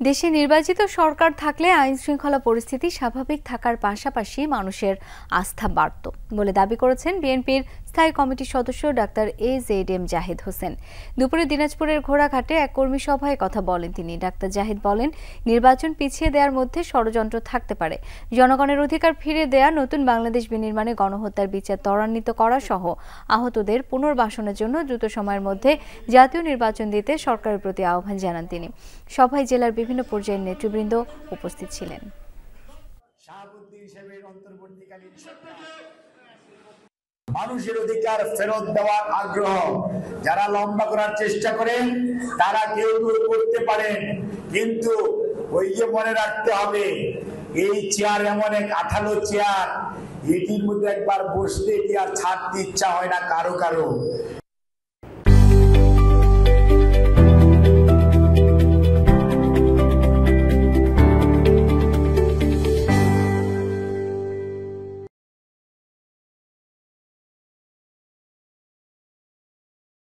দেশে নির্বাচিত সরকার থাকলে আইন শৃঙ্খলা পরিস্থিতি স্বাভাবিক থাকার পাশাপাশি মানুষের আস্থা বাড়ত বলে দাবি করেছেন বিএনপির স্থায়ী কমিটির সদস্য ডাক্তার AZM জাহিদ হোসেন। দুপুরে দিনাজপুরের ঘোড়াঘাটে এক কর্মী সভায় কথা বলেন তিনি। ডাক্তার জাহিদ বলেন, নির্বাচন পিছিয়ে দেওয়ার মধ্যে ষড়যন্ত্র থাকতে পারে। জনগণের অধিকার ফিরে দেয়া, নতুন বাংলাদেশ বিনির্মাণে গণহত্যার বিচার ত্বরান্বিত করা সহ আহতদের পুনর্বাসনের জন্য দ্রুত সময়ের মধ্যে জাতীয় নির্বাচন দিতে সরকারের প্রতি আহ্বান জানান তিনি। সভায় জেলার বিভিন্ন পর্যায়ের নেতৃবৃন্দ উপস্থিত ছিলেন। মানুষের অধিকার ফেরত দেওয়ার আগ্রহ যারা লম্বা করার চেষ্টা করেন তারা কেউ করতে পারেন, কিন্তু ওই যে মনে রাখতে হবে এই চেয়ার এমন এক আঠালো চেয়ার, এটির মধ্যে একবার বসলে এটি আর ছাড়তে ইচ্ছা হয় না কারো।